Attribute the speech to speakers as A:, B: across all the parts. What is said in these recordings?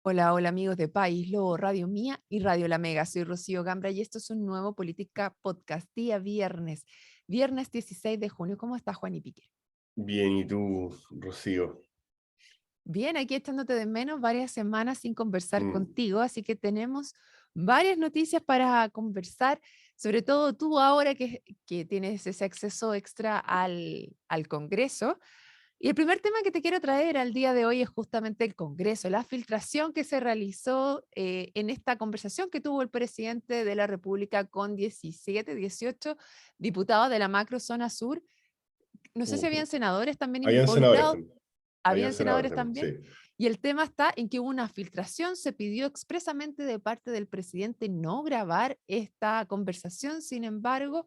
A: Hola, hola amigos de País Lobo, Radio Mía y Radio La Mega. Soy Rocío Gambra y esto es un nuevo Política Podcast, día viernes, viernes 16 de junio. ¿Cómo estás, Juan y Pique?
B: Bien, ¿y tú, Rocío?
A: Bien, aquí echándote de menos varias semanas sin conversar
B: Mm,
A: contigo, así que tenemos varias noticias para conversar, sobre todo tú ahora que tienes ese acceso extra al Congreso. Y el primer tema que te quiero traer al día de hoy es justamente el Congreso, la filtración que se realizó en esta conversación que tuvo el presidente de la República con 17, 18 diputados de la macrozona sur. No sé si habían
B: ujú.
A: senadores también
B: Habían senadores
A: involucrados,
B: también. Habían
A: habían
B: senadores
A: senadores
B: también,
A: también.
B: sí.
A: Y el tema está en que hubo una filtración, se pidió expresamente de parte del presidente no grabar esta conversación, sin embargo,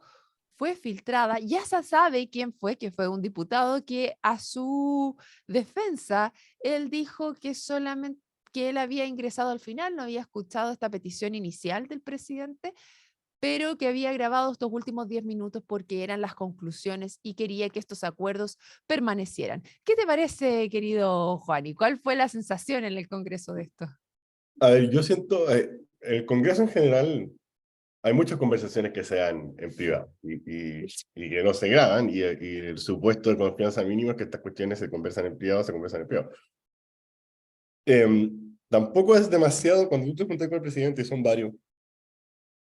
A: fue filtrada. Ya se sabe quién fue, que fue un diputado que a su defensa, él dijo que solamente que él había ingresado al final, no había escuchado esta petición inicial del presidente, pero que había grabado estos últimos 10 minutos porque eran las conclusiones y quería que estos acuerdos permanecieran. ¿Qué te parece, querido Juan? ¿Y cuál fue la sensación en el Congreso de esto?
B: A ver, yo siento, el Congreso en general, hay muchas conversaciones que se dan en privado y que no se graban, y el supuesto de confianza mínimo es que estas cuestiones se conversan en privado, se conversan en privado. Tampoco es demasiado, cuando tú te juntas con el presidente y son varios,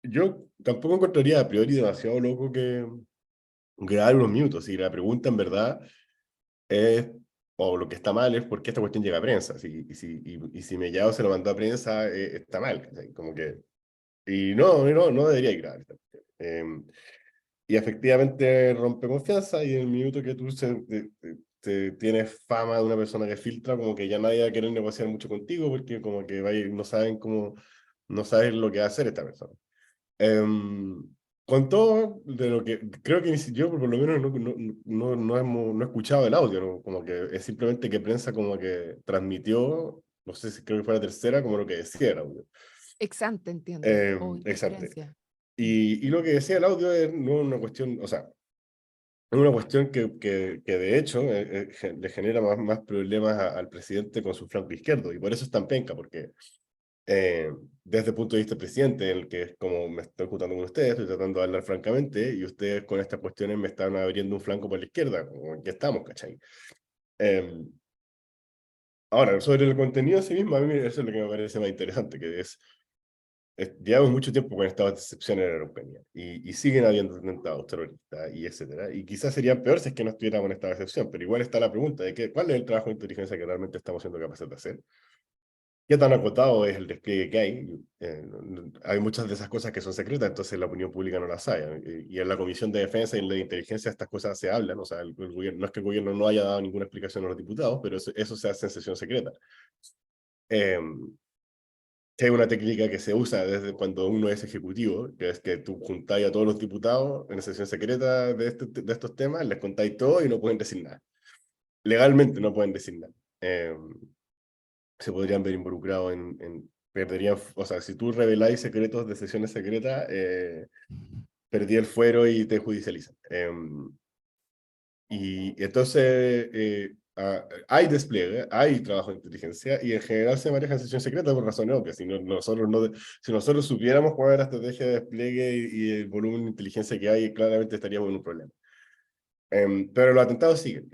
B: yo tampoco encontraría a priori demasiado loco que grabar unos minutos, y la pregunta en verdad es, o lo que está mal es por qué esta cuestión llega a prensa. Y si Mellado se lo mandó a prensa, está mal. ¿Cachai? Como que, y no debería ir a esta cuestión. Y efectivamente rompe confianza, y en el minuto que tú tienes fama de una persona que filtra, como que ya nadie va a querer negociar mucho contigo, porque como que no saben cómo, no saben lo que va a hacer esta persona. Em, con todo de lo que creo que yo por lo menos no he escuchado el audio, ¿no? Como que es simplemente que prensa como que transmitió, no sé si creo que fue la tercera, como lo que decía el audio.
A: Exante, entiendo, o
B: Exacto.
A: interferencia. Mm.
B: Y lo que decía el audio es no una cuestión, o sea, es una cuestión que de hecho le genera más problemas al presidente con su flanco izquierdo, y por eso es tan penca, porque eh, desde el punto de vista del presidente, en el que es como me estoy juntando con ustedes, estoy tratando de hablar francamente, y ustedes con estas cuestiones me están abriendo un flanco por la izquierda, como en que estamos, ¿cachai? Eh, Ahora, sobre el contenido en sí mismo, a mí eso es lo que me parece más interesante, que llevamos mucho tiempo con estados de excepción en la Araucanía, y siguen habiendo atentados terroristas, y etcétera, y quizás serían peor si es que no estuviéramos en estado de excepción, pero igual está la pregunta de cuál es el trabajo de inteligencia que realmente estamos siendo capaces de hacer. ¿Qué tan acotado es el despliegue que hay? Hay muchas de esas cosas que son secretas, entonces la opinión pública no las sabe. Y en la Comisión de Defensa y en la de Inteligencia estas cosas se hablan. O sea, el gobierno, no es que el gobierno no haya dado ninguna explicación a los diputados, pero eso se hace en sesión secreta. Eh, que es una técnica que se usa desde cuando uno es ejecutivo, que es que tú juntáis a todos los diputados en sesión secreta de estos temas, les contáis todo y no pueden decir nada. Legalmente no pueden decir nada. Se podrían ver involucrados perderían, o sea, si tú reveláis secretos de sesiones secretas, perdí el fuero y te judicializan. Y entonces hay despliegue, hay trabajo de inteligencia, y en general se maneja en sesión secreta por razones obvias. Si nosotros supiéramos cuál es la estrategia de despliegue y el volumen de inteligencia que hay, claramente estaríamos en un problema. Pero los atentados siguen,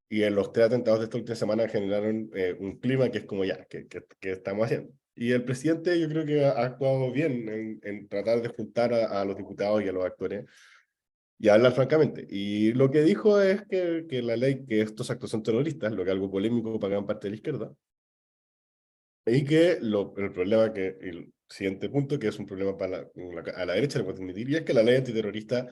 B: y en los tres atentados de esta última semana generaron un clima que es como ya, ¿qué estamos haciendo? Y el presidente yo creo que ha actuado bien en tratar de juntar a los diputados y a los actores y hablar francamente. Y lo que dijo es que la ley, que estos actos son terroristas, lo que es algo polémico para gran parte de la izquierda, y que el problema el siguiente punto, que es un problema para a la derecha, le puedo admitir, y es que la ley antiterrorista,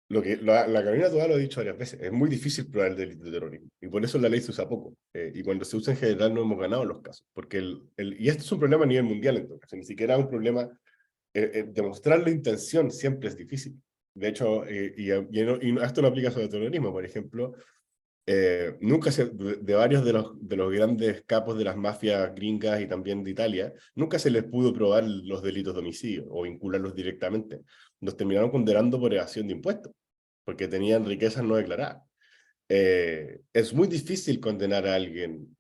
B: la Carolina Toá lo ha dicho varias veces, es muy difícil probar el delito de terrorismo, y por eso la ley se usa poco, y cuando se usa en general no hemos ganado los casos, porque y esto es un problema a nivel mundial en todo caso, ni siquiera es un problema, demostrar la intención siempre es difícil. De hecho, esto no aplica sobre el terrorismo, por ejemplo, nunca de varios de los grandes capos de las mafias gringas y también de Italia, nunca se les pudo probar los delitos de homicidio o vincularlos directamente. Nos terminaron condenando por evasión de impuestos, porque tenían riquezas no declaradas. Es muy difícil condenar a alguien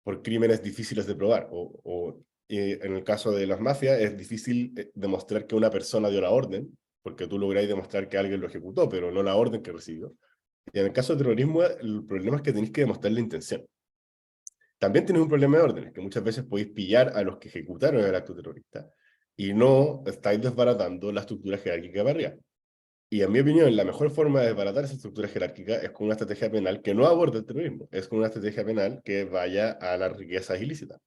B: por crímenes difíciles de probar, en el caso de las mafias es difícil demostrar que una persona dio la orden, porque tú lográis demostrar que alguien lo ejecutó, pero no la orden que recibió. Y en el caso de terrorismo, el problema es que tenéis que demostrar la intención. También tenéis un problema de órdenes, que muchas veces podéis pillar a los que ejecutaron el acto terrorista y no estáis desbaratando la estructura jerárquica de arriba. Y en mi opinión, la mejor forma de desbaratar esa estructura jerárquica es con una estrategia penal que no aborde el terrorismo, es con una estrategia penal que vaya a las riquezas ilícitas.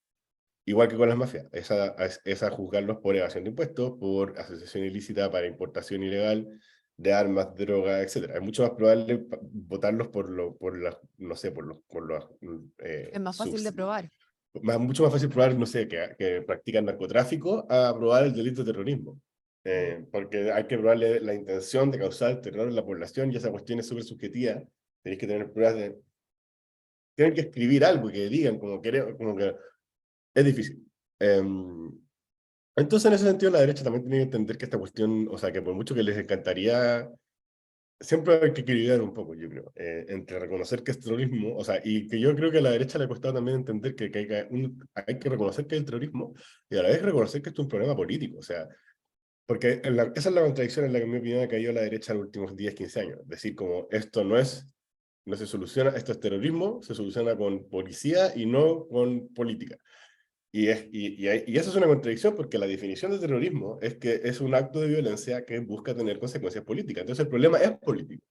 B: Igual que con las mafias, es a juzgarlos por evasión de impuestos, por asociación ilícita para importación ilegal de armas, drogas, etc. Es mucho más probable votarlos no sé, por los
A: Es más fácil de probar.
B: mucho más fácil probar, no sé, que practican narcotráfico a probar el delito de terrorismo. Porque hay que probarle la intención de causar terror en la población y esa cuestión es súper subjetiva. Tenéis que tener pruebas de... Tienen que escribir algo que digan como que es difícil. Entonces, en ese sentido, la derecha también tiene que entender que esta cuestión, o sea, que por mucho que les encantaría, siempre hay que equilibrar un poco, yo creo, entre reconocer que es terrorismo, o sea, y que yo creo que a la derecha le ha costado también entender que hay que reconocer que es el terrorismo y a la vez reconocer que esto es un problema político, o sea, porque esa es la contradicción en la que, en mi opinión, ha caído la derecha en los últimos 10, 15 años. Decir, como esto no se soluciona, esto es terrorismo, se soluciona con policía y no con política. Y eso es una contradicción porque la definición de terrorismo es que es un acto de violencia que busca tener consecuencias políticas. Entonces el problema es político.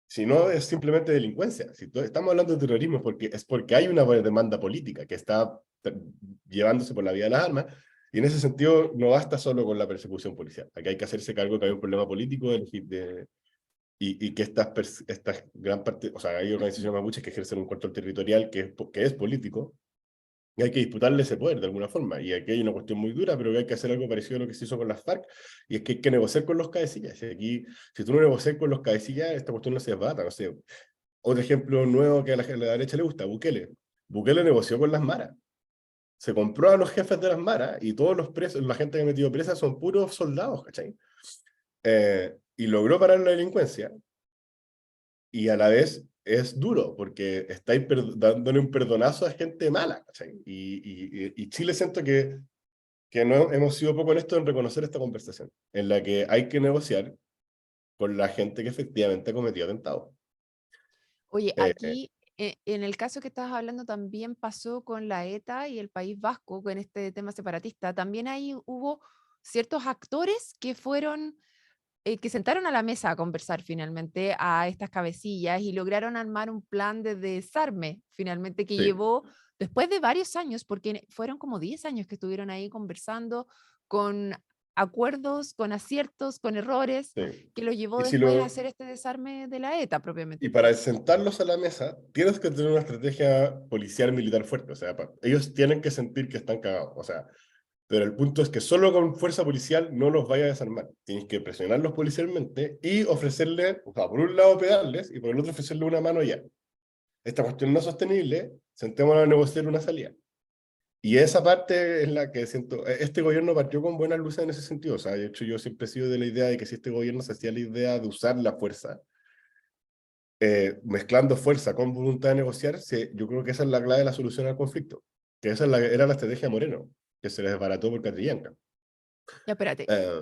B: Si no es simplemente delincuencia. Si estamos hablando de terrorismo es porque hay una demanda política que está llevándose por la vía de las armas. Y en ese sentido no basta solo con la persecución policial. Aquí hay que hacerse cargo que hay un problema político y que estas gran parte, o sea, hay organizaciones mapuches que ejercen un control territorial que es político y hay que disputarle ese poder de alguna forma. Y aquí hay una cuestión muy dura, pero que hay que hacer algo parecido a lo que se hizo con las FARC, y es que hay que negociar con los cabecillas. Y aquí, si tú no negocias con los cabecillas, esta cuestión no se desbata. No sé. Otro ejemplo nuevo que a la derecha le gusta, Bukele. Bukele negoció con las maras. Se compró a los jefes de las maras y todos los presos, la gente que ha metido presa son puros soldados, ¿cachai? Y logró parar la delincuencia y a la vez es duro, porque estáis dándole un perdonazo a gente mala, ¿cachai? Y Chile siento que no hemos sido poco honestos en reconocer esta conversación, en la que hay que negociar con la gente que efectivamente ha cometido atentados.
A: Oye,
B: Eh,
A: aquí en el caso que estabas hablando también pasó con la ETA y el País Vasco, con este tema separatista. También ahí hubo ciertos actores que fueron, que sentaron a la mesa a conversar finalmente a estas cabecillas y lograron armar un plan de desarme, finalmente, que
B: sí,
A: llevó después de varios años, porque fueron como 10 años que estuvieron ahí conversando con acuerdos, con aciertos, con errores,
B: sí.
A: que los llevó
B: Y, si
A: después a
B: lo,
A: hacer este desarme de la ETA
B: y
A: propiamente tal.
B: para sentarlos a la mesa, tienes que tener una estrategia policial militar fuerte, o sea, ellos tienen que sentir que están cagados, o sea, pero el punto es que solo con fuerza policial no los vaya a desarmar. Tienes que presionarlos policialmente y ofrecerle, o sea, por un lado pegarles y por el otro ofrecerle una mano ya. Esta cuestión no es sostenible, sentémonos a negociar una salida. Y esa parte es la que siento, este gobierno partió con buenas luces en ese sentido, o sea, de hecho yo siempre he sido de la idea de que si este gobierno se hacía la idea de usar la fuerza, mezclando fuerza con voluntad de negociar, yo creo que esa es la clave de la solución al conflicto, que esa era la estrategia Moreno, que se les desbarató por Catrillanca.
A: Ya, espérate,
B: Eh,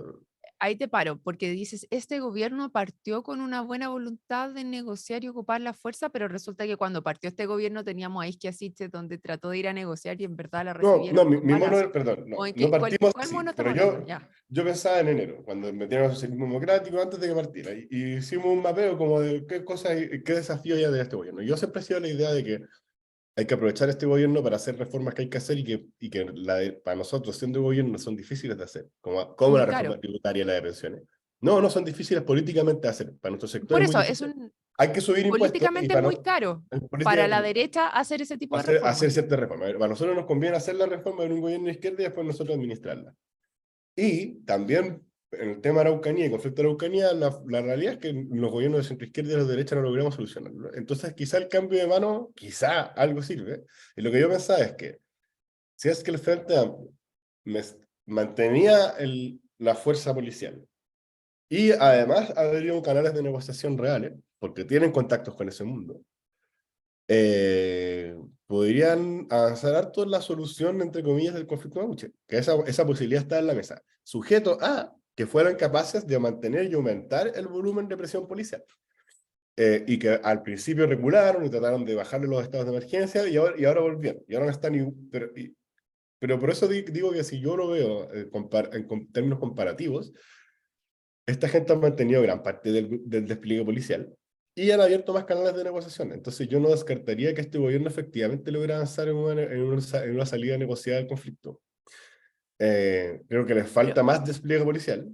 A: ahí te paro, porque dices, este gobierno partió con una buena voluntad de negociar y ocupar la fuerza, pero resulta que cuando partió este gobierno teníamos a Isquia Siche, donde trató de ir a negociar y en verdad la
B: No,
A: recibieron
B: no, mi,
A: con
B: mi mono,
A: balazos.
B: perdón,
A: ¿O
B: no,
A: en
B: no
A: qué, cuál,
B: partimos
A: cuál mono
B: así, pero
A: estamos hablando?
B: yo,
A: Ya.
B: yo pensaba en enero, cuando metieron al socialismo democrático antes de que partiera, y hicimos un mapeo como de qué cosas y qué desafíos ya de este gobierno. Yo siempre he sido la idea de que hay que aprovechar este gobierno para hacer reformas que hay que hacer y que para nosotros, siendo gobierno, son difíciles de hacer, como
A: Muy
B: la
A: caro.
B: reforma tributaria y la de pensiones. No, no son difíciles políticamente de hacer, para nuestro sector
A: Por
B: es muy
A: eso, es
B: difícil.
A: un,
B: Hay que subir impuestos y
A: políticamente es
B: para,
A: muy caro para la
B: políticamente
A: derecha hacer ese tipo de
B: hacer
A: reformas.
B: ciertas reformas. A nosotros nos conviene hacer la reforma en un gobierno de izquierda y después nosotros administrarla. Y también en el tema de Araucanía y conflicto de Araucanía, la realidad es que los gobiernos de centro izquierda y los de derecha no logramos solucionarlo. Entonces, quizá el cambio de mano, quizá algo sirve. Y lo que yo pensaba es que si es que el Frente Amplio mantenía la fuerza policial y además abrieron canales de negociación reales, porque tienen contactos con ese mundo, podrían avanzar harto en la solución, entre comillas, del conflicto mapuche, que esa posibilidad está en la mesa, sujeto a que fueran capaces de mantener y aumentar el volumen de presión policial. Y que al principio regularon y trataron de bajarle los estados de emergencia y ahora volvieron. Y ahora no están pero por eso digo que si yo lo veo en términos comparativos, esta gente ha mantenido gran parte del despliegue policial y han abierto más canales de negociación. Entonces yo no descartaría que este gobierno efectivamente logre avanzar en una salida negociada del conflicto. Creo que les
A: Pero,
B: falta más despliegue policial,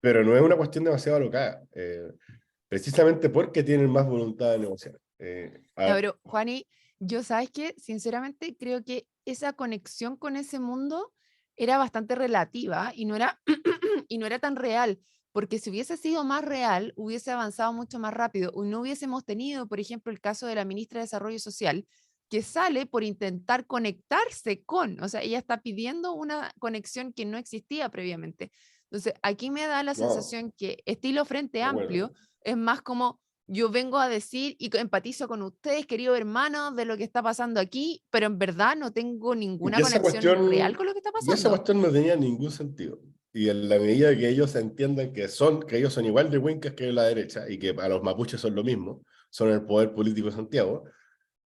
B: pero no es una cuestión demasiado alocada, precisamente porque tienen más voluntad de negociar.
A: ya, pero Juani, yo sabes que sinceramente creo que esa conexión con ese mundo era bastante relativa y no era, y no era tan real, porque si hubiese sido más real, hubiese avanzado mucho más rápido. O no hubiésemos tenido, por ejemplo, el caso de la ministra de Desarrollo Social, que sale por intentar conectarse con, o sea, ella está pidiendo una conexión que no existía previamente. Entonces, aquí me da la
B: no,
A: sensación que estilo Frente
B: de acuerdo.
A: Amplio es más como yo vengo a decir y empatizo con ustedes, queridos hermanos, de lo que está pasando aquí, pero en verdad no tengo
B: Y
A: ninguna
B: esa
A: conexión real
B: cuestión,
A: con lo que está
B: y esa
A: pasando.
B: cuestión no tenía ningún sentido. Y en la medida que ellos entiendan que ellos son igual de huincas que la derecha y que a los mapuches son lo mismo, son el poder político de Santiago,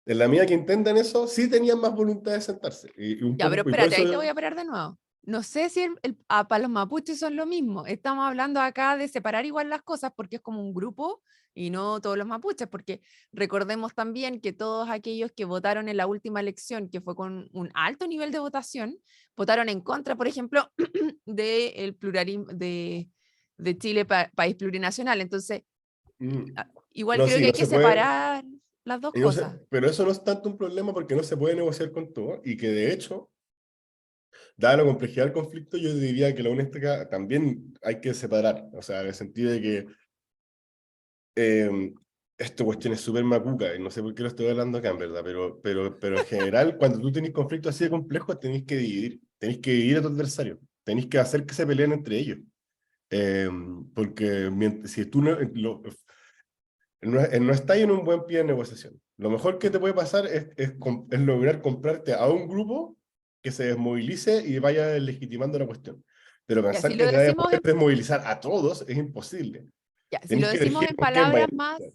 B: en la medida que entiendan eso, sí tenían más voluntad de sentarse.
A: Ya, pero
B: Y por
A: espérate,
B: eso,
A: ahí te voy a parar de nuevo. No sé si para los mapuches son lo mismo. Estamos hablando acá de separar igual las cosas porque es como un grupo y no todos los mapuches, porque recordemos también que todos aquellos que votaron en la última elección, que fue con un alto nivel de votación, votaron en contra, por ejemplo, del pluralismo de Chile, país plurinacional. Entonces,
B: mm,
A: igual
B: no,
A: creo
B: sí,
A: que hay
B: no
A: que
B: se puede,
A: separar las dos
B: y no
A: cosas.
B: pero eso no es tanto un problema porque no se puede negociar con todo y que de hecho, dada la complejidad del conflicto, yo diría que la única también hay que separar, o sea, en el sentido de que esta cuestión es súper macuca, y no sé por qué lo estoy hablando acá, en verdad, pero en general, cuando tú tenés conflictos así de complejos, tenéis que dividir a tu adversario, tenéis que hacer que se peleen entre ellos. Eh, Porque si tú no estás en un buen pie de negociación, lo mejor que te puede pasar es lograr comprarte a un grupo que se desmovilice y vaya legitimando la cuestión. Pero
A: Ya,
B: pensar
A: si
B: que
A: lo
B: te vaya a
A: decimos
B: poder desmovilizar a todos es imposible.
A: Ya, si lo
B: Tenéis que
A: decimos
B: elegir
A: en
B: con quién vaya
A: palabras
B: a negociar.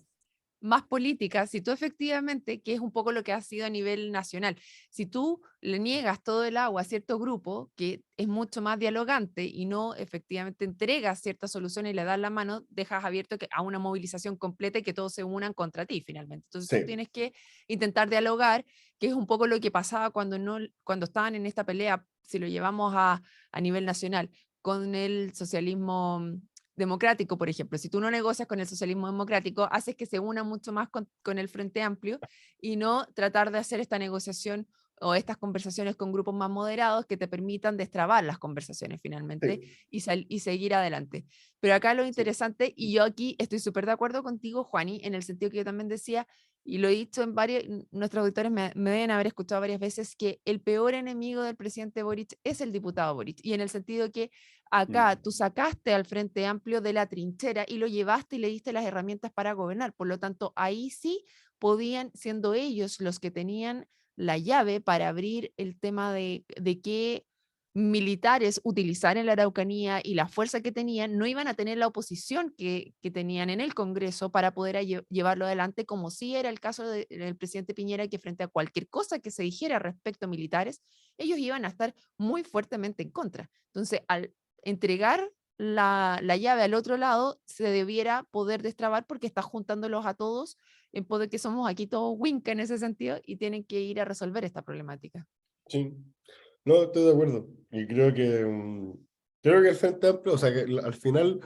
A: más políticas, si tú efectivamente, que es un poco lo que ha sido a nivel nacional, si tú le niegas todo el agua a cierto grupo que es mucho más dialogante y no efectivamente entregas ciertas soluciones y le das la mano, dejas abierto a una movilización completa y que todos se unan contra ti finalmente. Entonces tú
B: Sí,
A: tienes que intentar dialogar, que es un poco lo que pasaba cuando, no, cuando estaban en esta pelea, si lo llevamos a nivel nacional, con el socialismo democrático, por ejemplo. Si tú no negocias con el socialismo democrático, haces que se una mucho más con el Frente Amplio y no tratar de hacer esta negociación o estas conversaciones con grupos más moderados que te permitan destrabar las conversaciones finalmente
B: sí,
A: y seguir adelante. Pero acá lo
B: sí.
A: interesante, y yo aquí estoy súper de acuerdo contigo, Juani, en el sentido que yo también decía, y lo he dicho en varios, nuestros auditores me deben haber escuchado varias veces, que el peor enemigo del presidente Boric es el diputado Boric, y en el sentido que acá
B: Mm.
A: tú sacaste al Frente Amplio de la trinchera y lo llevaste y le diste las herramientas para gobernar. Por lo tanto, ahí sí podían, siendo ellos los que tenían la llave para abrir el tema de qué militares utilizar en la Araucanía y la fuerza que tenían, no iban a tener la oposición que tenían en el Congreso para poder llevarlo adelante, como sí era el caso del presidente Piñera, que frente a cualquier cosa que se dijera respecto a militares, ellos iban a estar muy fuertemente en contra. Entonces, al entregar la llave al otro lado, se debiera poder destrabar porque está juntándolos a todos en poder que somos aquí todos winca en ese sentido y tienen que ir a resolver esta problemática.
B: Sí, no, estoy de acuerdo. Y creo que el Frente Amplio, o sea, que al final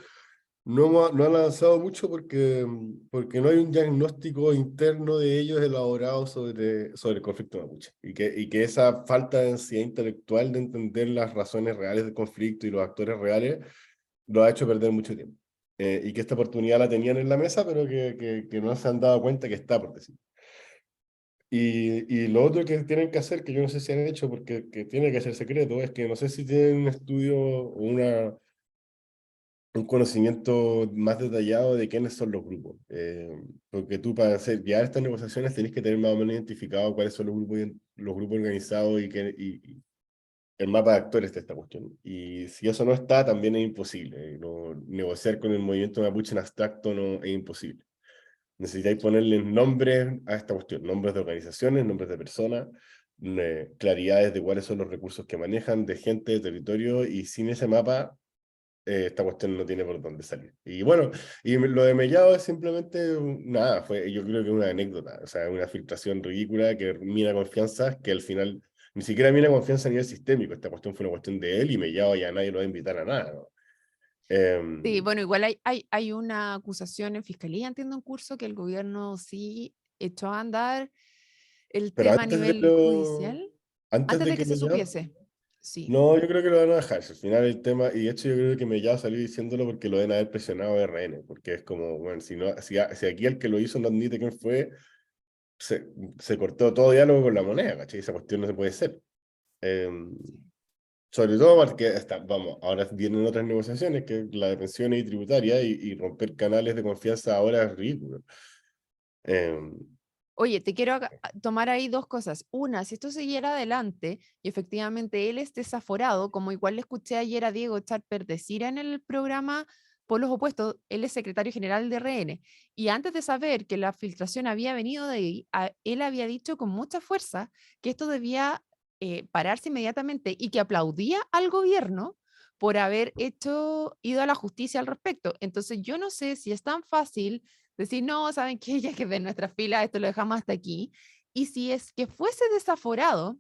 B: no han avanzado mucho porque no hay un diagnóstico interno de ellos elaborado sobre el conflicto mapuche. Y que esa falta de ansiedad intelectual de entender las razones reales del conflicto y los actores reales lo ha hecho perder mucho tiempo. Y que esta oportunidad la tenían en la mesa, pero que no se han dado cuenta que está, por decir. Y lo otro que tienen que hacer, que yo no sé si han hecho porque que tiene que ser secreto, es que no sé si tienen un estudio o un conocimiento más detallado de quiénes son los grupos. Porque tú para hacer ya estas negociaciones tenés que tener más o menos identificado cuáles son los grupos organizados y el mapa de actores de esta cuestión. Y si eso no está, también es imposible. Negociar con el movimiento mapuche en abstracto no, es imposible. Necesitáis ponerle nombres a esta cuestión, nombres de organizaciones, nombres de personas, claridades de cuáles son los recursos que manejan, de gente, de territorio, y sin ese mapa esta cuestión no tiene por dónde salir. Y bueno, lo de Mellado es simplemente, nada, yo creo que es una anécdota, o sea, una filtración ridícula que mina confianza, que al final ni siquiera mina confianza a nivel sistémico, esta cuestión fue una cuestión de él y Mellado ya nadie lo va a invitar a nada, ¿no?
A: Sí, bueno, igual hay una acusación en fiscalía, entiendo, en curso, que el gobierno sí echó a andar el
B: Pero
A: tema a nivel judicial
B: antes
A: antes
B: de
A: de
B: que
A: que se
B: Mellado,
A: supiese. Sí.
B: no, yo creo que lo van a dejar, si al final el tema, y de hecho yo creo que Mellado salió diciéndolo porque lo deben haber presionado a RN, porque es como, bueno, si, no, si aquí el que lo hizo no admite quién fue, se cortó todo diálogo con la moneda, ¿cachai? Esa cuestión no se puede hacer. Eh, Sobre todo porque vamos, ahora vienen otras negociaciones, que es la de pensiones y tributaria, y romper canales de confianza ahora es ridículo. Eh,
A: Oye, te quiero tomar ahí dos cosas. Una, si esto siguiera adelante y efectivamente él es desaforado, como igual le escuché ayer a Diego Charper decir en el programa Por los Opuestos, él es secretario general de RN, y antes de saber que la filtración había venido de ahí, él había dicho con mucha fuerza que esto debía pararse inmediatamente y que aplaudía al gobierno por haber ido a la justicia al respecto. Entonces yo no sé si es tan fácil decir, no, ¿saben qué? Ya que de nuestra fila esto lo dejamos hasta aquí. Y si es que fuese desaforado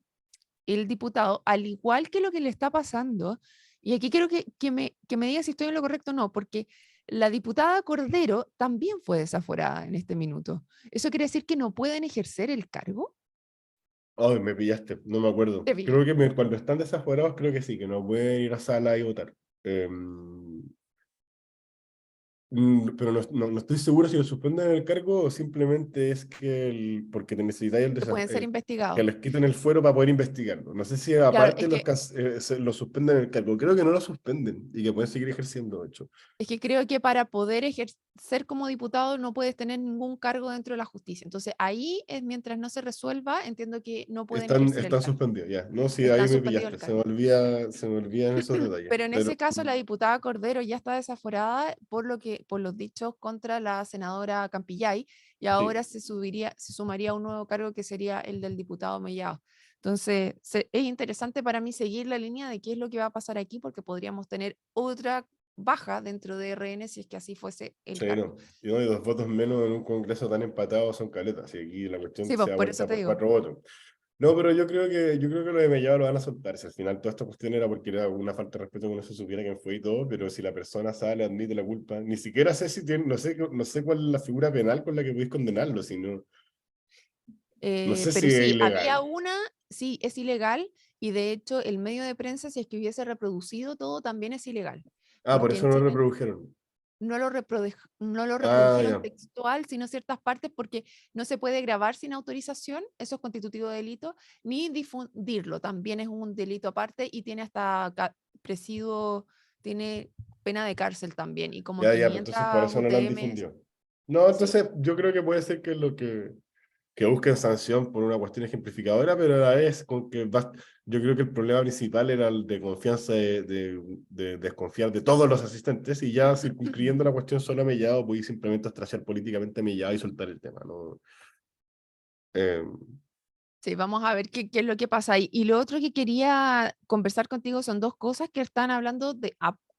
A: el diputado, al igual que lo que le está pasando, y aquí quiero que me diga si estoy en lo correcto o no, porque la diputada Cordero también fue desaforada en este minuto. ¿Eso quiere decir que no pueden ejercer el cargo?
B: Ay, me pillaste, no me acuerdo.
A: Te
B: Creo
A: pillé.
B: que cuando están desaforados, creo que sí, que no pueden ir a sala y votar. Eh, pero no estoy seguro si lo suspenden el cargo o simplemente es que porque te necesitáis
A: Que pueden ser
B: que
A: investigados.
B: les quiten el fuero para poder investigarlo. No sé si
A: Claro,
B: aparte lo suspenden el cargo. Creo que no lo suspenden y que pueden seguir ejerciendo, de hecho.
A: es que creo que para poder ejercer como diputado no puedes tener ningún cargo dentro de la justicia. Entonces ahí es mientras no se resuelva, entiendo que no pueden ejercer el
B: Están
A: cargo.
B: suspendidos, ya. No, sí, ahí
A: Están
B: me
A: suspendidos
B: pillaste.
A: el cargo.
B: Se me olvidan esos detalles.
A: Pero en
B: Pero
A: ese caso la diputada Cordero ya está desaforada por los dichos contra la senadora Campillay, y ahora
B: sí,
A: se sumaría un nuevo cargo que sería el del diputado Mellado. Entonces, es interesante para mí seguir la línea de qué es lo que va a pasar aquí, porque podríamos tener otra baja dentro de RN si es que así fuese el
B: sí,
A: cargo.
B: no. Y no, y 2 votos menos en un congreso tan empatado son caletas. Y aquí la cuestión
A: Sí,
B: se
A: pues
B: da
A: por eso
B: vuelta
A: te
B: por
A: digo.
B: 4 votos. No, pero yo creo que lo de Mellado lo van a soltar. Si al final toda esta cuestión era porque era una falta de respeto que no se supiera quién fue y todo, pero si la persona sale, admite la culpa, ni siquiera sé si tiene, no sé cuál es la figura penal con la que podéis condenarlo, sino, no sé
A: Pero
B: si es
A: sí, había
B: ilegal.
A: una, sí, es ilegal, y de hecho el medio de prensa, si es que hubiese reproducido todo, también es ilegal,
B: Ah, por
A: porque
B: eso
A: en
B: no lo
A: Chile
B: reprodujeron.
A: no lo
B: Ah,
A: reprodujeron
B: ya.
A: textual, sino ciertas partes, porque no se puede grabar sin autorización, eso es constitutivo de delito, ni difundirlo, también es un delito aparte y tiene hasta presidio, tiene pena de cárcel también, y como
B: Ya, ya, pues
A: 500
B: entonces por eso no lo han
A: UTM,
B: difundido. No,
A: sí.
B: entonces yo creo que puede ser que lo que busquen sanción por una cuestión ejemplificadora, pero a la vez con que yo creo que el problema principal era el de confianza, de desconfiar de todos los asistentes y ya circunscribiendo la cuestión solo a Mellado, voy simplemente ostraciar políticamente a Mellado y soltar el tema, ¿no? Eh,
A: Sí, vamos a ver qué es lo que pasa ahí. Y lo otro que quería conversar contigo son dos cosas que están hablando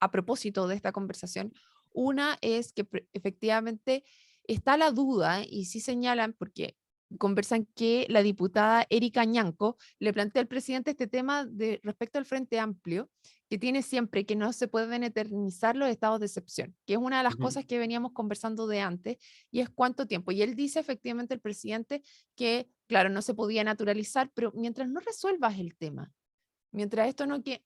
A: a propósito de esta conversación. Una es que efectivamente está la duda, y sí señalan, porque conversan que la diputada Erika Ñanco le plantea al presidente este tema respecto al Frente Amplio, que tiene siempre que no se pueden eternizar los estados de excepción, que es una de las
B: ujú.
A: cosas que veníamos conversando de antes, y es cuánto tiempo. Y él dice efectivamente, el presidente, que, claro, no se podía naturalizar, pero mientras no resuelvas el tema, mientras esto no que,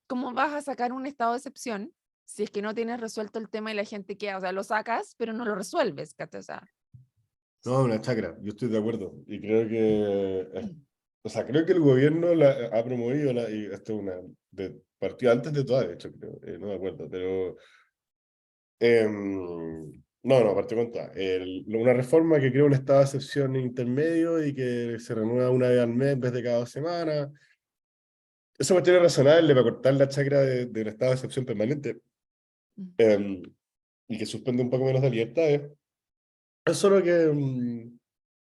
A: ¿cómo vas a sacar un estado de excepción si es que no tienes resuelto el tema y la gente queda? O sea, lo sacas, pero no lo resuelves, ¿cachai? O sea,
B: No, una chacra, yo estoy de acuerdo y creo que, o sea, creo que el gobierno ha promovido, y esto es partió antes de todas, de hecho, creo, no me acuerdo, pero No, partió con toda. Una reforma que crea un estado de excepción intermedio y que se renueva una vez al mes en vez de cada 2 semanas. Esa cuestión es razonable para cortar la chacra del estado de excepción permanente,
A: Mm.
B: em, y que suspende un poco menos de libertades. Es solo que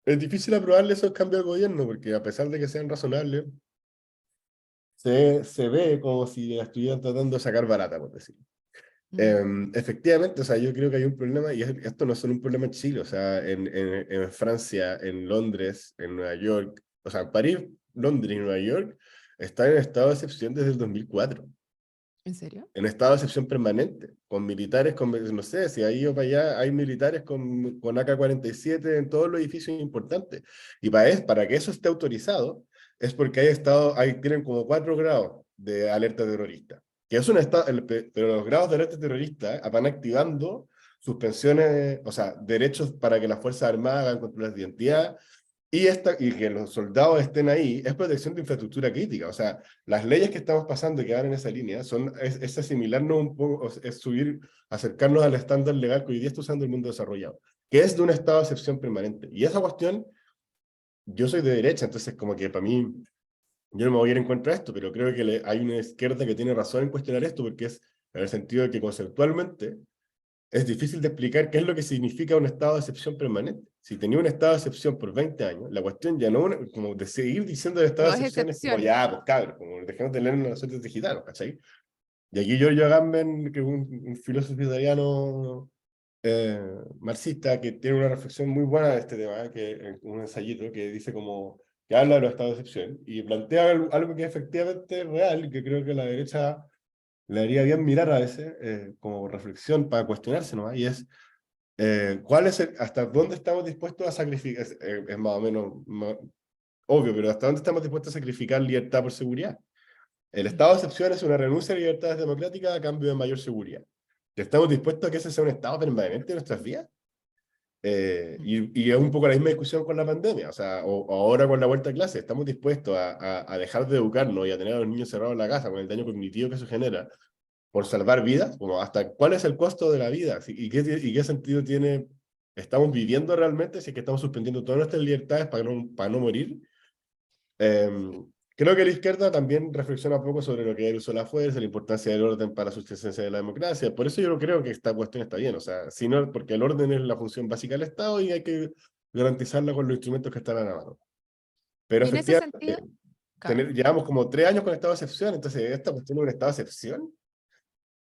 B: es difícil aprobarle esos cambios al gobierno, porque a pesar de que sean razonables, se ve como si estuvieran tratando de sacar barata, por decirlo.
A: Mm.
B: Efectivamente, o sea, yo creo que hay un problema, y esto no es solo un problema en Chile, o sea, en Francia, en Londres, en Nueva York, o sea, en París, Londres y Nueva York están en estado de excepción desde el 2004,
A: ¿En serio?
B: en estado de excepción permanente, con militares, no sé, si ahí o para allá hay militares con AK-47 en todos los edificios importantes, y para que eso esté autorizado, es porque tienen como 4 grados de alerta terrorista, que es un estado, pero los grados de alerta terrorista van activando suspensiones, o sea, derechos para que las Fuerzas Armadas hagan controles de identidad, y que los soldados estén ahí, es protección de infraestructura crítica. O sea, las leyes que estamos pasando y que van en esa línea es asimilarnos un poco, es acercarnos al estándar legal que hoy día está usando el mundo desarrollado, que es de un estado de excepción permanente. Y esa cuestión, yo soy de derecha, entonces como que para mí, yo no me voy a ir en contra de esto, pero creo que hay una izquierda que tiene razón en cuestionar esto, porque es en el sentido de que conceptualmente es difícil de explicar qué es lo que significa un estado de excepción permanente. Si tenía un estado de excepción por 20 años, la cuestión ya no, como de seguir diciendo el estado
A: No
B: de
A: es
B: excepción es como
A: excepción.
B: ya, pues cabrón, como dejemos de leer nosotros de gitanos, ¿cachai? Y aquí Giorgio Agamben, que es un filósofo italiano marxista, que tiene una reflexión muy buena de este tema, un ensayito que dice como, que habla de los estados de excepción, y plantea algo que es efectivamente real, y que creo que la derecha le haría bien mirar a veces, como reflexión para cuestionarse, ¿no? Y es, hasta dónde estamos dispuestos a sacrificar, es más o menos obvio, pero hasta dónde estamos dispuestos a sacrificar libertad por seguridad. El
A: Mm.
B: estado de excepción es una renuncia a libertades democráticas a cambio de mayor seguridad. ¿Estamos dispuestos a que ese sea un estado permanente de nuestras vidas?
A: Mm.
B: Y es un poco la misma discusión con la pandemia, o sea, o ahora con la vuelta a clase, ¿estamos dispuestos a dejar de educarnos y a tener a los niños cerrados en la casa con el daño cognitivo que eso genera por salvar vidas? Como hasta cuál es el costo de la vida y qué sentido tiene, estamos viviendo realmente si es que estamos suspendiendo todas nuestras libertades para no morir. Creo que la izquierda también reflexiona poco sobre lo que es el uso de la fuerza, la importancia del orden para la subsistencia de la democracia. Por eso yo no creo que esta cuestión está bien, o sea, sino porque el orden es la función básica del Estado y hay que garantizarla con los instrumentos que están a la mano. Pero
A: Y en ese sentido,
B: efectivamente,
A: claro.
B: llevamos como 3 años con estado de excepción, entonces esta cuestión es un estado de excepción.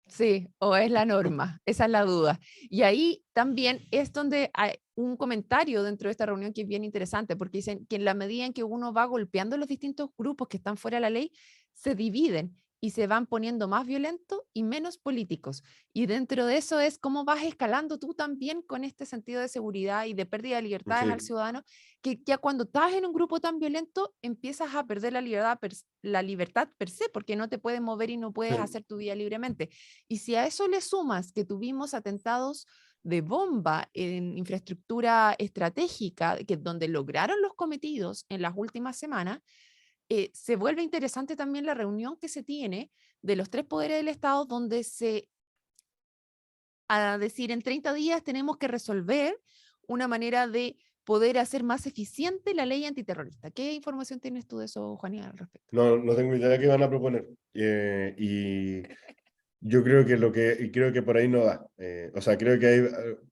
A: Sí, o es la norma, esa es la duda. Y ahí también es donde hay un comentario dentro de esta reunión que es bien interesante, porque dicen que en la medida en que uno va golpeando los distintos grupos que están fuera de la ley, se dividen y se van poniendo más violentos y menos políticos. Y dentro de eso es cómo vas escalando tú también con este sentido de seguridad y de pérdida de libertades al
B: Sí,
A: ciudadano, que ya cuando estás en un grupo tan violento empiezas a perder la libertad per se, porque no te puedes mover y no puedes
B: sí,
A: hacer tu vida libremente. Y si a eso le sumas que tuvimos atentados de bomba en infraestructura estratégica, que donde lograron los cometidos en las últimas semanas, se vuelve interesante también la reunión que se tiene de los tres poderes del Estado, donde a decir, en 30 días tenemos que resolver una manera de poder hacer más eficiente la ley antiterrorista. ¿Qué información tienes tú de eso, Juanita, al respecto?
B: no tengo idea de qué van a proponer. Y yo creo que y creo que por ahí no va. O sea, creo que hay,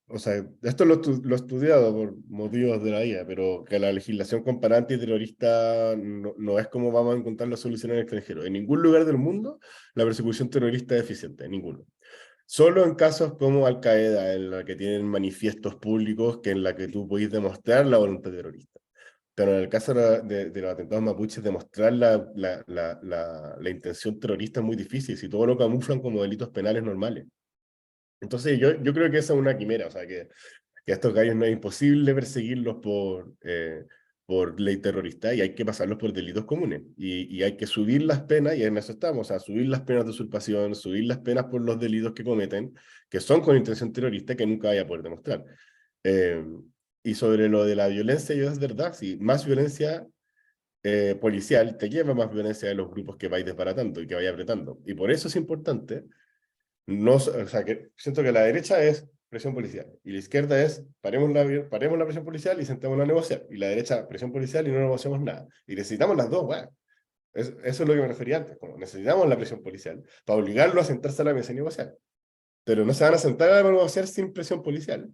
B: o sea, esto lo he estudiado por motivos de la IA, pero que la legislación comparada antiterrorista no es como vamos a encontrar la solución en el extranjero. En ningún lugar del mundo la persecución terrorista es eficiente, en ninguno. Solo en casos como Al-Qaeda, en la que tienen manifiestos públicos que en la que tú podés demostrar la voluntad terrorista. Pero en el caso de los atentados mapuches, demostrar la intención terrorista es muy difícil, si todo lo camuflan como delitos penales normales. Entonces yo creo que esa es una quimera, o sea, que a estos gallos no es imposible perseguirlos por ley terrorista y hay que pasarlos por delitos comunes. Y hay que subir las penas, y en eso estamos, o sea, subir las penas de usurpación, subir las penas por los delitos que cometen, que son con intención terrorista, que nunca vaya a poder demostrar. Eh, y sobre lo de la violencia, yo es verdad, sí, más violencia policial te lleva más violencia de los grupos que vais desbaratando y que vais apretando. Y por eso es importante No, o sea, que siento que la derecha es presión policial y la izquierda es paremos la presión policial y sentémonos a negociar. Y la derecha, presión policial y no negociamos nada. Y necesitamos las dos, weá. Eso es lo que me refería antes, como necesitamos la presión policial para obligarlo a sentarse a la mesa y negociar. Pero no se van a sentar a negociar sin presión policial.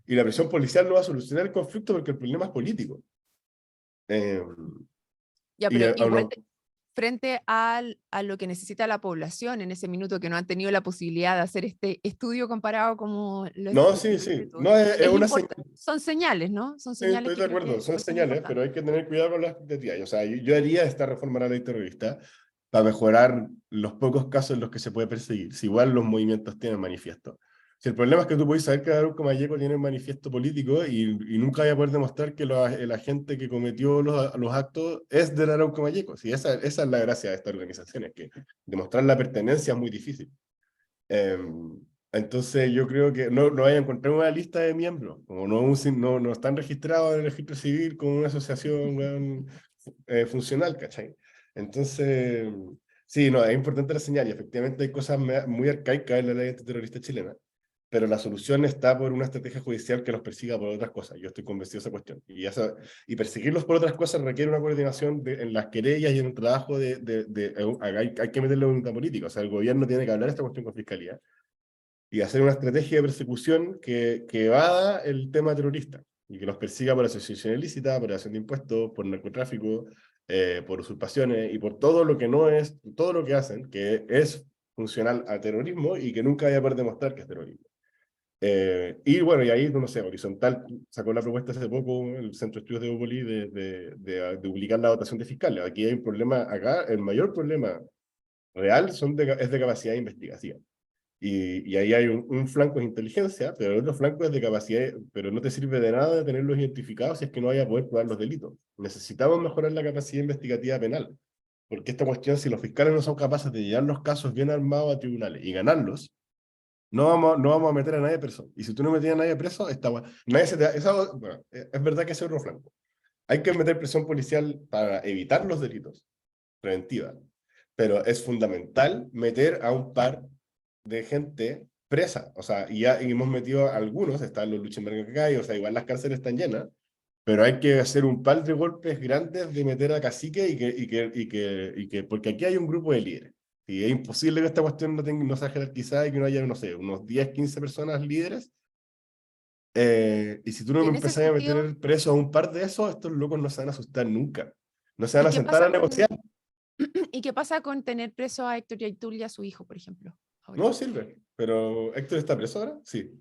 B: Y la presión policial no va a solucionar el conflicto porque el problema es político. Eh,
A: Ya,
B: y
A: pero igual
B: no,
A: frente a lo que necesita la población en ese minuto que no han tenido la posibilidad de hacer este estudio comparado como
B: no,
A: lo
B: sí,
A: hiciste
B: sí,
A: tú,
B: no es
A: es
B: una señal.
A: importante, son señales, ¿no? Son
B: Sí,
A: señales
B: estoy
A: que
B: de
A: creo
B: acuerdo, son
A: que son
B: señales, pero
A: importantes.
B: hay que tener cuidado con las expectativas. O sea, yo haría esta reforma a la ley terrorista para mejorar los pocos casos en los que se puede perseguir. Si igual los movimientos tienen manifiesto. Si el problema es que tú puedes saber que Arauco Mayeco tiene un manifiesto político y nunca vaya a poder demostrar que el agente que cometió los actos es del Arauco Mayeco. Sí, esa es la gracia de esta organización, es que demostrar la pertenencia es muy difícil. Entonces yo creo que no vayan a encontrar una lista de miembros, como no están registrados en el registro civil como una asociación weón, funcional, ¿cachai? Entonces, sí, no, es importante la señal y efectivamente hay cosas muy arcaicas en la ley antiterrorista chilena, pero la solución está por una estrategia judicial que los persiga por otras cosas. Yo estoy convencido de esa cuestión. Y perseguirlos por otras cosas requiere una coordinación en las querellas y en el trabajo hay que meterle voluntad política. O sea, el gobierno tiene que hablar esta cuestión con fiscalía y hacer una estrategia de persecución que evada el tema terrorista y que los persiga por asociación ilícita, por evasión de impuestos, por narcotráfico, por usurpaciones y por todo lo que no es, todo lo que hacen que es funcional al terrorismo y que nunca vaya a poder demostrar que es terrorismo. Y bueno, y ahí, no sé, Horizontal sacó la propuesta hace poco, el Centro de Estudios de Bópoli, de duplicar la dotación de fiscales. Aquí hay un problema, acá el mayor problema real es de capacidad investigativa. Y ahí hay un flanco de inteligencia, pero el otro flanco es de capacidad, pero no te sirve de nada de tenerlos identificados si es que no vaya a poder probar los delitos. Necesitamos mejorar la capacidad investigativa penal, porque esta cuestión, si los fiscales no son capaces de llevar los casos bien armados a tribunales y ganarlos, no vamos a meter a nadie preso. Y si tú no metías a nadie preso, nadie se te bueno, es verdad que ese es otro flanco. Hay que meter presión policial para evitar los delitos, preventiva, pero es fundamental meter a un par de gente presa, o sea, y ya hemos metido a algunos, están los Luchenberg que hay, o sea, igual las cárceles están llenas, pero hay que hacer un par de golpes grandes de meter a cacique porque aquí hay un grupo de líderes. Y es imposible que esta cuestión no sea jerarquizada y que no haya, no sé, unos 10, 15 personas líderes. Y si tú no
A: Y
B: me
A: en ese
B: empezás a
A: sentido,
B: meter preso a un par de esos, estos locos no se van a asustar nunca. No se van
A: ¿y
B: a
A: qué
B: sentar
A: pasa
B: a negociar.
A: y qué pasa con tener preso a Héctor Yaitul y a su hijo, por ejemplo, ahora?
B: No sirve. Pero Héctor está preso ahora, sí.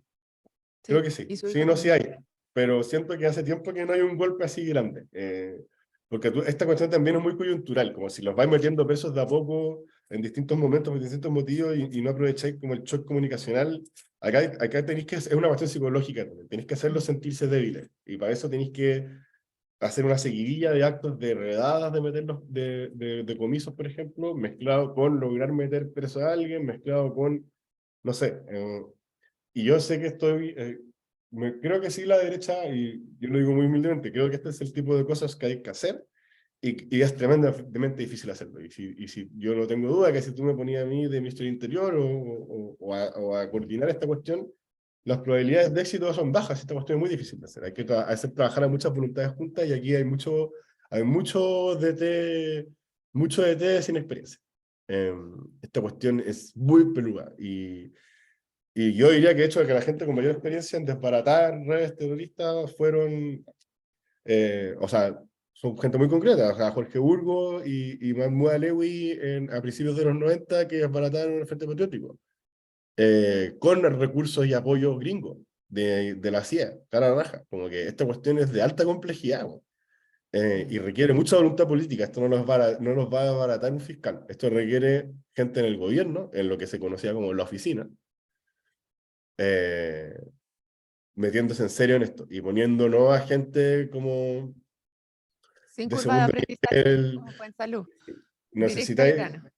B: Creo
A: Sí,
B: que sí.
A: y su
B: Sí,
A: hijo
B: no, sí
A: también.
B: hay. Pero siento que hace tiempo que no hay un golpe así grande. Porque esta cuestión también es muy coyuntural, como si los vais metiendo presos de a poco en distintos momentos, por distintos motivos, y no aprovecháis como el shock comunicacional. Acá tenéis que, es una cuestión psicológica también, tenéis que hacerlos
A: Mm.
B: sentirse débiles. Y para eso tenéis que hacer una seguidilla de actos de redadas, de meterlos, de comisos, por ejemplo, mezclado con lograr meter preso a alguien, mezclado con, no sé, y yo sé que creo que sí la derecha, y yo lo digo muy humildemente, creo que este es el tipo de cosas que hay que hacer y es tremendamente difícil hacerlo. Y si yo no tengo duda que si tú me ponías a mí de ministro del Interior o a coordinar esta cuestión, las probabilidades de éxito son bajas. Esta cuestión es muy difícil de hacer. Hay que hacer trabajar a muchas voluntades juntas y aquí hay mucho DT sin experiencia. Esta cuestión es muy peluda y yo diría que de hecho que la gente con mayor experiencia en desbaratar redes terroristas o sea, son gente muy concreta, o sea, Jorge Burgos y Mahmoud Alewi a principios de los 90 que desbarataron el Frente Patriótico, con recursos y apoyos gringos de la CIA, cara a raja, como que esta cuestión es de alta complejidad, güey. Y requiere mucha voluntad política, esto no nos va a desbaratar un fiscal, esto requiere gente en el gobierno, en lo que se conocía como la oficina, eh, metiéndose en serio en esto y poniendo no a gente como
A: Sin
B: de
A: curva de
B: segundo
A: aprendizaje,
B: nivel.
A: como fue en salud, directa al
B: Necesitáis,
A: grano.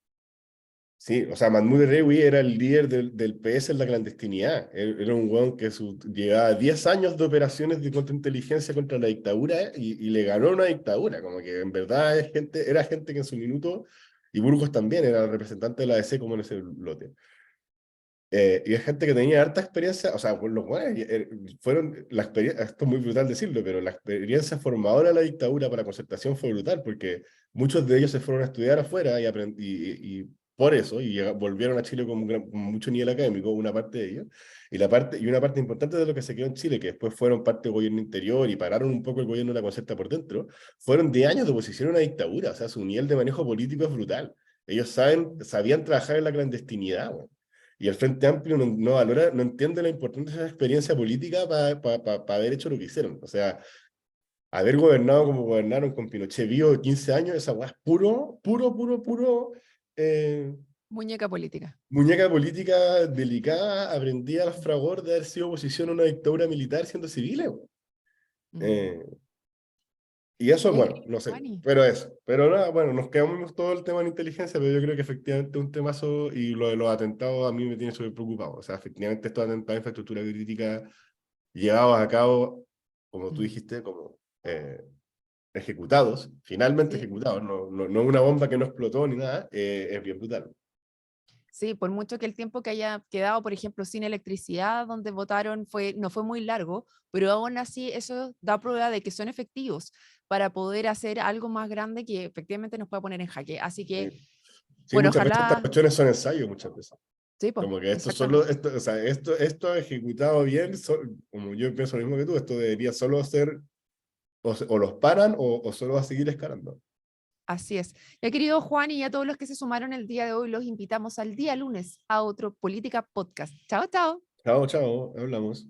B: sí, o sea, Mahmoud Rewi era el líder del PS en la clandestinidad. Era un weón que llevaba 10 años de operaciones de contrainteligencia contra la dictadura y le ganó una dictadura. Como que en verdad era gente que en su minuto, y Burgos también era el representante de la ADC como en ese lote. Y es gente que tenía harta experiencia, o sea, pues los buenos fueron, la experiencia, esto es muy brutal decirlo, pero la experiencia formadora de la dictadura para Concertación fue brutal, porque muchos de ellos se fueron a estudiar afuera y por eso, volvieron a Chile con mucho nivel académico, una parte de ellos, y una parte importante de lo que se quedó en Chile, que después fueron parte del gobierno interior y pararon un poco el gobierno de la Concerta por dentro, fueron 10 años de oposición a una dictadura, o sea, su nivel de manejo político es brutal. Ellos sabían trabajar en la clandestinidad, güey. Y el Frente Amplio no valora, no entiende la importancia de esa experiencia política para haber hecho lo que hicieron. O sea, haber gobernado como gobernaron con Pinochet vivo de 15 años, esa weá es puro, eh,
A: Muñeca política.
B: muñeca política delicada, aprendida al fragor de haber sido oposición a una dictadura militar siendo civiles.
A: Mm.
B: Eh, y eso,
A: Oye,
B: bueno, no sé,
A: Juani,
B: pero eso. Pero nada, bueno, nos quedamos todo el tema de la inteligencia, pero yo creo que efectivamente un temazo y lo de los atentados a mí me tiene súper preocupado. O sea, efectivamente estos atentados a infraestructura crítica llevados a cabo, como tú
A: mm,
B: dijiste, como ejecutados, finalmente
A: sí.
B: ejecutados, no una bomba que no explotó ni nada, es bien brutal.
A: Sí, por mucho que el tiempo que haya quedado, por ejemplo, sin electricidad, donde votaron no fue muy largo, pero aún así eso da prueba de que son efectivos para poder hacer algo más grande que efectivamente nos pueda poner en jaque. Así que,
B: Sí, sí,
A: bueno,
B: muchas veces estas
A: ojalá,
B: cuestiones son ensayos, muchas veces.
A: sí, pues,
B: Como que esto solo,
A: exactamente.
B: esto, o sea, esto ejecutado bien, como yo pienso lo mismo que tú, esto debería solo ser, o los paran o solo va a seguir escalando.
A: Así es. Ya querido Juan y a todos los que se sumaron el día de hoy, los invitamos al día lunes a otro Política Podcast. Chao, chao.
B: Chao, chao, hablamos.